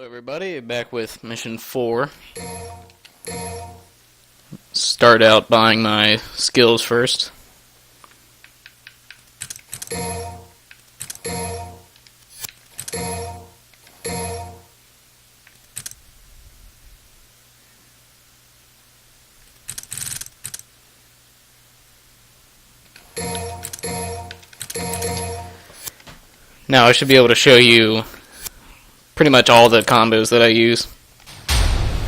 Everybody, back with mission 4. Start out buying my skills first. Now I should be able to show you pretty much all the combos that I use.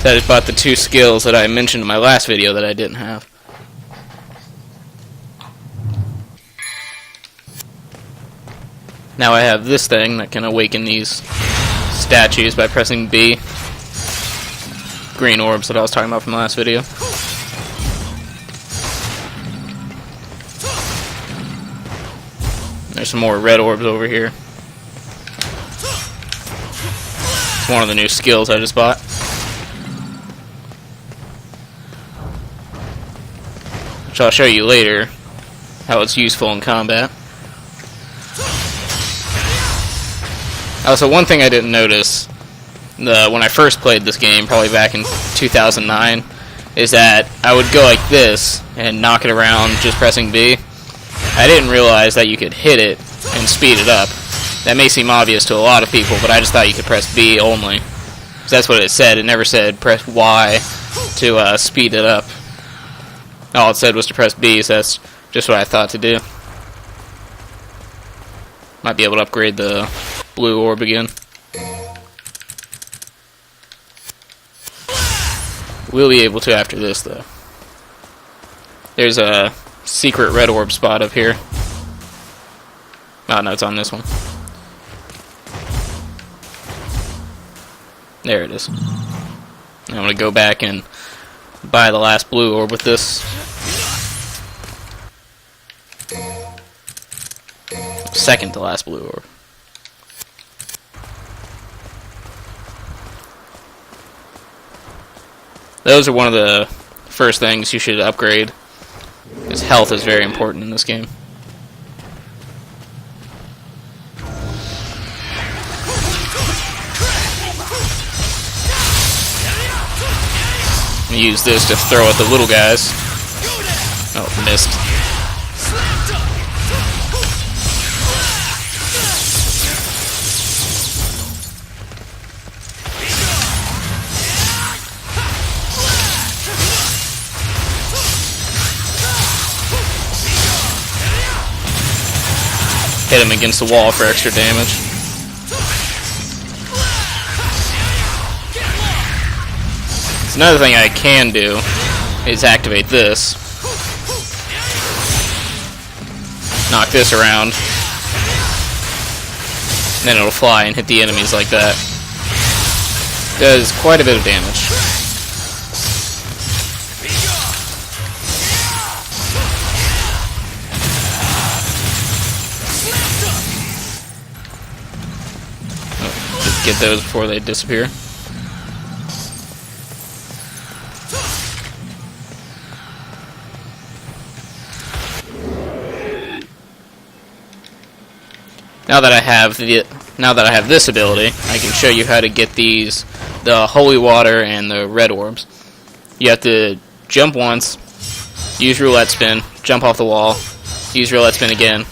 That is about the 2 skills that I mentioned in my last video that I didn't have. Now I have this thing that can awaken these statues by pressing B. Green orbs that I was talking about from the last video. There's some more red orbs over here. One of the new skills I just bought. Which I'll show you later how it's useful in combat. Also, one thing I didn't notice when I first played this game, probably back in 2009, is that I would go like this and knock it around just pressing B. I didn't realize that you could hit it and speed it up. That may seem obvious to a lot of people, but I just thought you could press B only. Because that's what it said. It never said press Y to speed it up. All it said was to press B, so that's just what I thought to do. Might be able to upgrade the blue orb again. We'll be able to after this, though. There's a secret red orb spot up here. Oh, no, it's on this one. There it is. I'm going to go back and buy the last blue orb with this. Second to last blue orb. Those are one of the first things you should upgrade, because health is very important in this game. Use this to throw at the little guys. Oh, missed. Hit him against the wall for extra damage. Another thing I can do is activate this. Knock this around. And then it'll fly and hit the enemies like that. Does quite a bit of damage. Oh, get those before they disappear. Now that I have this ability, I can show you how to get these, the holy water and the red orbs. You have to jump once, use roulette spin, jump off the wall, use roulette spin again.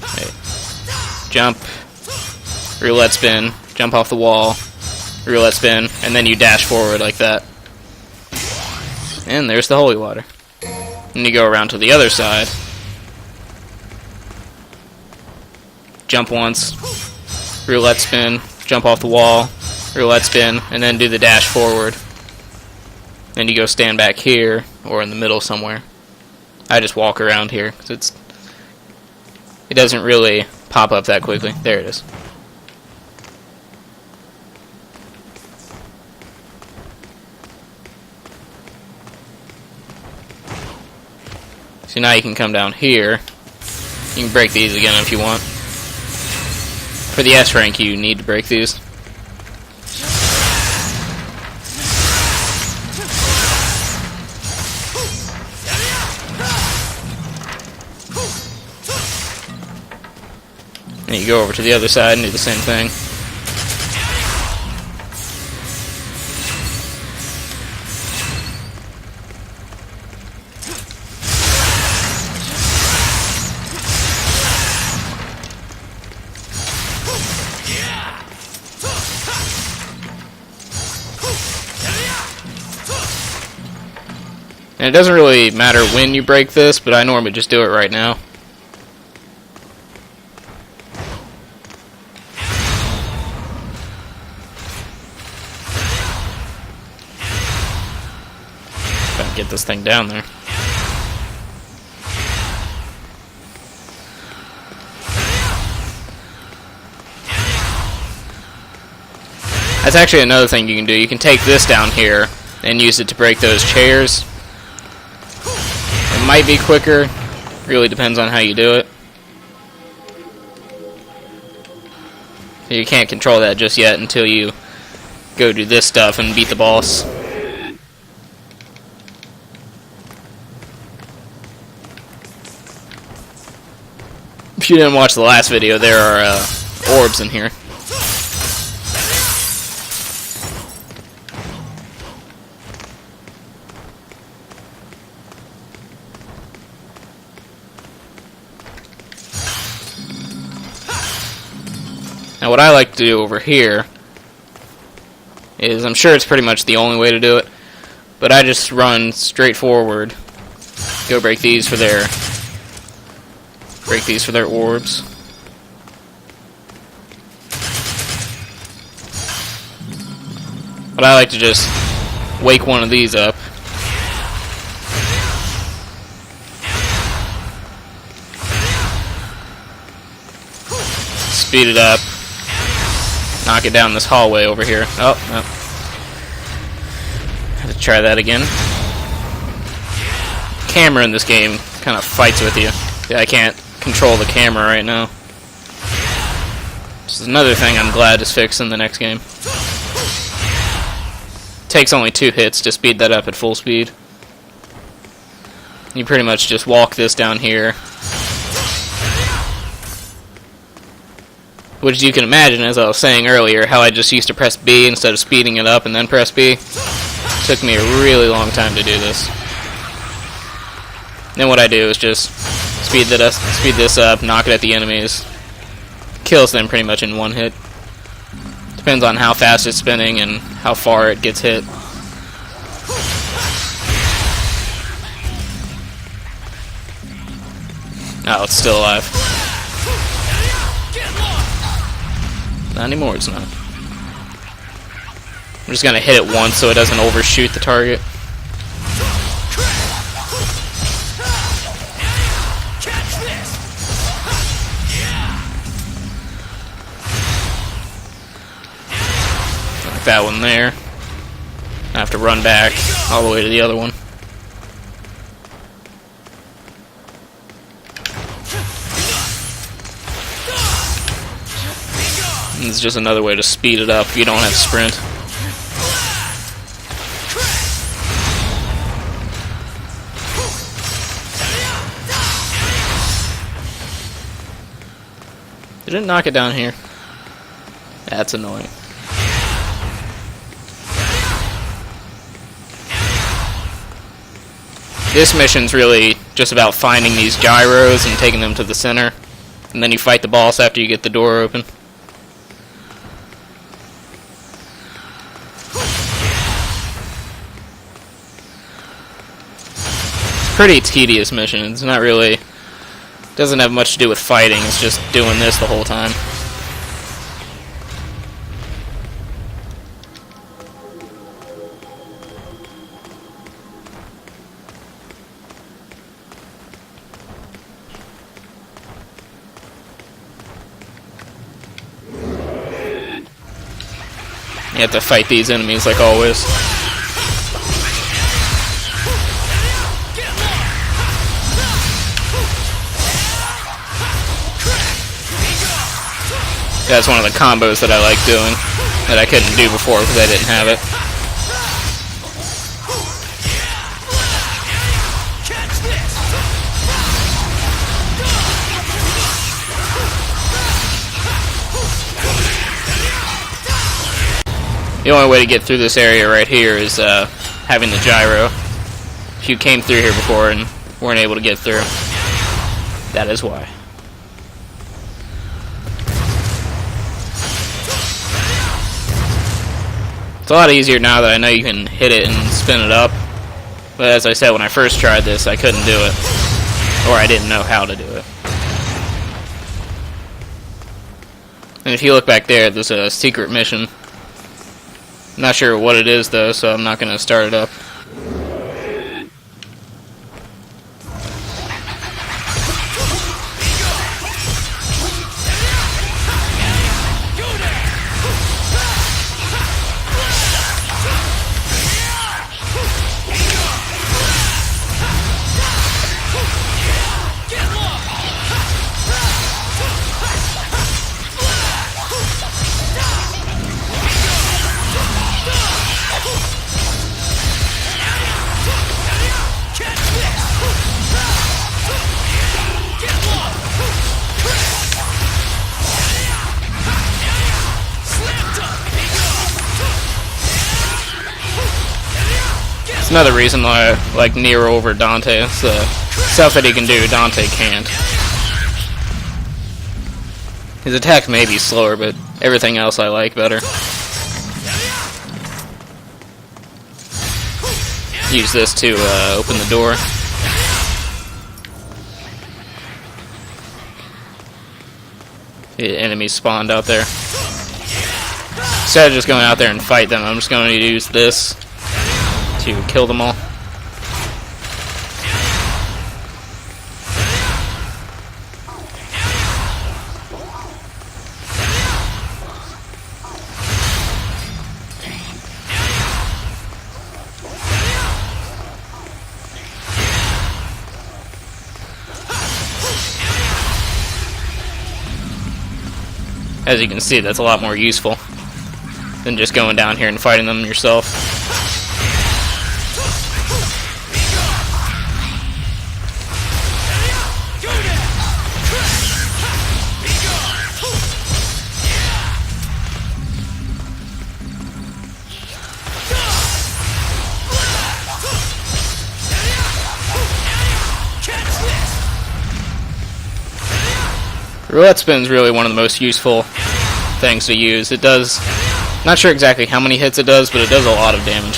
Okay. Jump, roulette spin, jump off the wall, roulette spin, and then you dash forward like that. And there's the holy water. And you go around to the other side. Jump once, roulette spin, jump off the wall, roulette spin, and then do the dash forward. Then you go stand back here, or in the middle somewhere. I just walk around here, because it doesn't really pop up that quickly. There it is. So now you can come down here. You can break these again if you want. For the S rank, you need to break these. And you go over to the other side and do the same thing. And it doesn't really matter when you break this, but I normally just do it right now. Gotta get this thing down there. That's actually another thing you can do. You can take this down here and use it to break those chairs. It might be quicker. Really depends on how you do it. You can't control that just yet until you go do this stuff and beat the boss. If you didn't watch the last video, there are orbs in here. Now what I like to do over here is, I'm sure it's pretty much the only way to do it, but I just run straight forward, go break these for their orbs. But I like to just wake one of these up. Speed it up. Knock it down this hallway over here. Oh, no. Had to try that again. Camera in this game kind of fights with you. Yeah, I can't control the camera right now. This is another thing I'm glad is fixed in the next game. Takes only 2 hits to speed that up at full speed. You pretty much just walk this down here. Which you can imagine, as I was saying earlier, how I just used to press B instead of speeding it up and then press B. It took me a really long time to do this. Then what I do is just speed this up, knock it at the enemies. Kills them pretty much in 1 hit. Depends on how fast it's spinning and how far it gets hit. Oh, it's still alive. Not anymore, it's not. I'm just gonna hit it once so it doesn't overshoot the target. Like that one there. I have to run back all the way to the other one. And it's just another way to speed it up if you don't have sprint. Did it knock it down here? That's annoying. This mission's really just about finding these gyros and taking them to the center. And then you fight the boss after you get the door open. Pretty tedious mission. It's not really, doesn't have much to do with fighting. It's just doing this the whole time. You have to fight these enemies like always. That's one of the combos that I like doing, that I couldn't do before because I didn't have it. The only way to get through this area right here is having the gyro. If you came through here before and weren't able to get through, that is why. It's a lot easier now that I know you can hit it and spin it up. But as I said, when I first tried this, I couldn't do it. Or I didn't know how to do it. And if you look back there, there's a secret mission. I'm not sure what it is, though, so I'm not going to start it up. It's another reason why I like Nero over Dante. It's the stuff that he can do, Dante can't. His attack may be slower, but everything else I like better. Use this to open the door. The enemies spawned out there. Instead of just going out there and fight them, I'm just going to use this to kill them all. As you can see, that's a lot more useful than just going down here and fighting them yourself. Roulette spin is really one of the most useful things to use. It does, not sure exactly how many hits it does, but it does a lot of damage.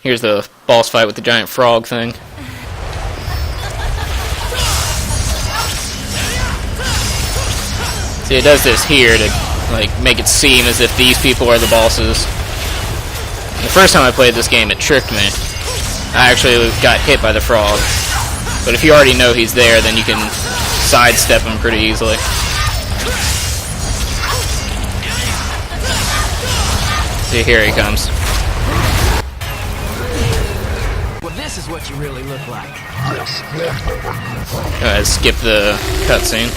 Here's the boss fight with the giant frog thing. See, it does this here to like make it seem as if these people are the bosses. The first time I played this game, it tricked me. I actually got hit by the frog. But if you already know he's there, then you can sidestep him pretty easily. See, here he comes. Well, this is what you really look like. Go ahead, skip the cutscene.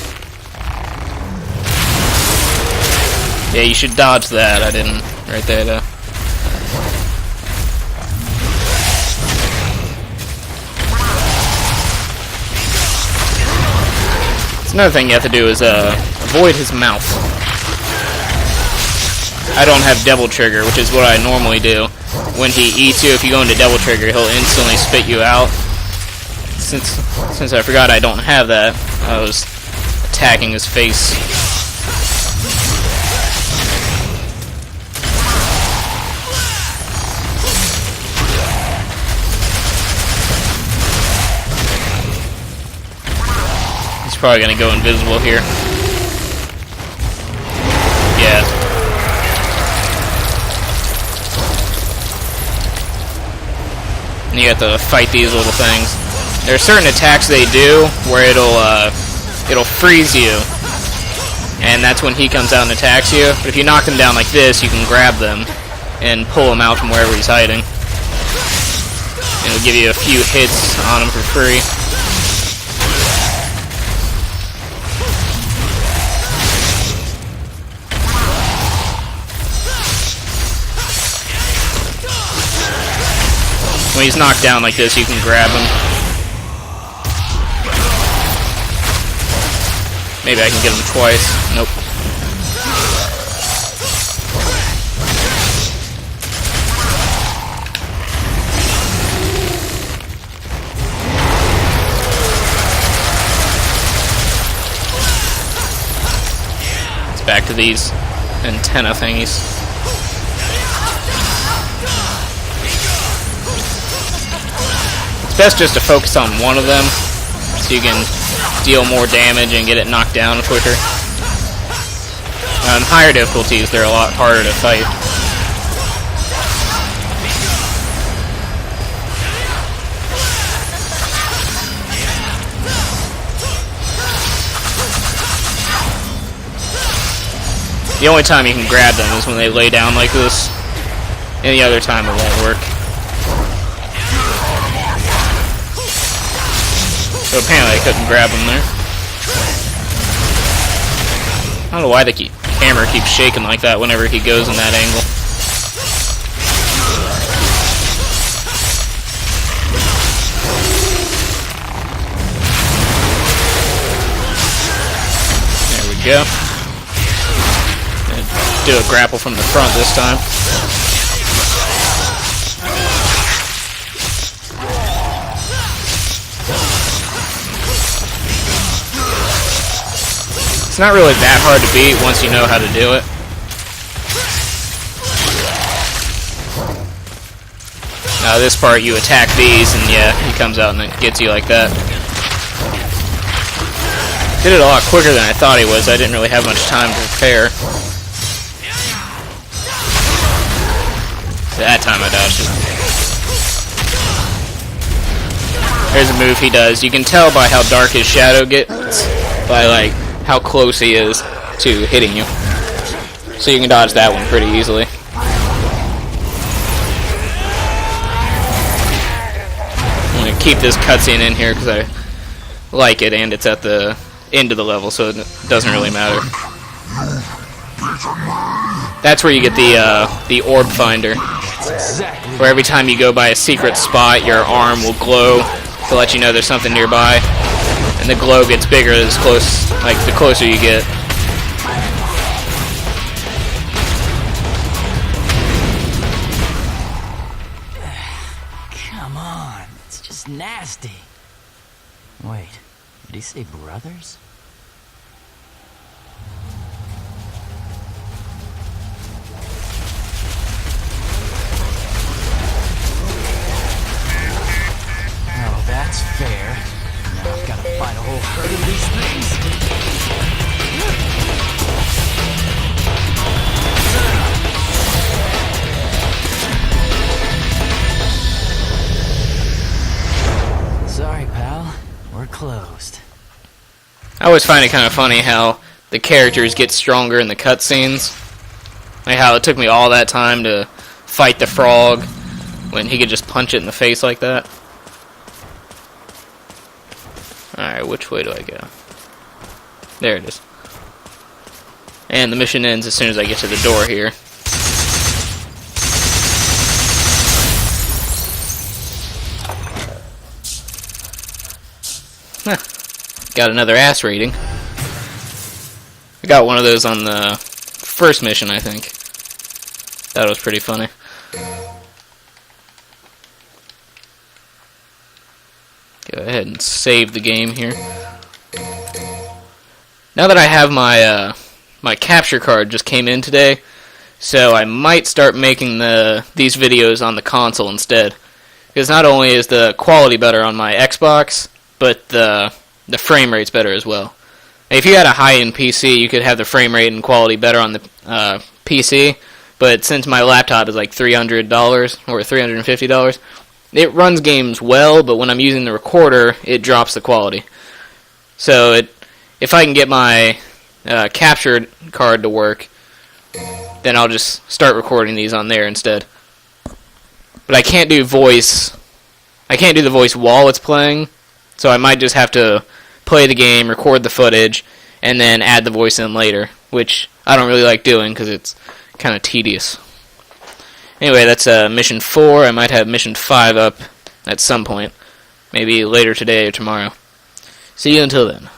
Yeah, you should dodge that. I didn't right there, though. Another thing you have to do is avoid his mouth. I don't have double trigger, which is what I normally do. When he eats you, if you go into double trigger, he'll instantly spit you out. Since I forgot I don't have that, I was attacking his face. Probably gonna go invisible here. Yeah. And you have to fight these little things. There are certain attacks they do where it'll freeze you, and that's when he comes out and attacks you. But if you knock them down like this, you can grab them and pull him out from wherever he's hiding. It'll give you a few hits on him for free. When he's knocked down like this, you can grab him. Maybe I can get him twice. Nope. It's back to these antenna thingies. It's best just to focus on one of them, so you can deal more damage and get it knocked down quicker. On higher difficulties, they're a lot harder to fight. The only time you can grab them is when they lay down like this. Any other time it won't work. So apparently I couldn't grab them there. I don't know why the camera keeps shaking like that whenever he goes in that angle. There we go. Do a grapple from the front this time. It's not really that hard to beat once you know how to do it. Now this part you attack these and yeah, he comes out and it gets you like that. Did it a lot quicker than I thought he was. I didn't really have much time to prepare. That time I dodged it. There's a move he does. You can tell by how dark his shadow gets, by like how close he is to hitting you. So you can dodge that one pretty easily. I'm going to keep this cutscene in here because I like it and it's at the end of the level, so it doesn't really matter. That's where you get the orb finder. Where every time you go by a secret spot, your arm will glow to let you know there's something nearby, and the glow gets bigger as close, like the closer you get. Come on, it's just nasty. Wait, did he say brothers? That's fair. Now I've got to fight a whole herd of these things. Sorry, pal. We're closed. I always find it kind of funny how the characters get stronger in the cutscenes. Like how it took me all that time to fight the frog when he could just punch it in the face like that. Alright, which way do I go? There it is. And the mission ends as soon as I get to the door here. Got another ass rating. I got one of those on the first mission, I think. That was pretty funny. Go ahead and save the game here. Now that I have my my capture card just came in today, so I might start making these videos on the console instead. Because not only is the quality better on my Xbox, but the frame rate's better as well. If you had a high-end PC, you could have the frame rate and quality better on the PC, but since my laptop is like $300 or $350, it runs games well, but when I'm using the recorder, it drops the quality. So if I can get my capture card to work, then I'll just start recording these on there instead. But I can't do voice. I can't do the voice while it's playing, so I might just have to play the game, record the footage, and then add the voice in later, which I don't really like doing because it's kind of tedious. Anyway, that's Mission 4. I might have Mission 5 up at some point. Maybe later today or tomorrow. See you until then.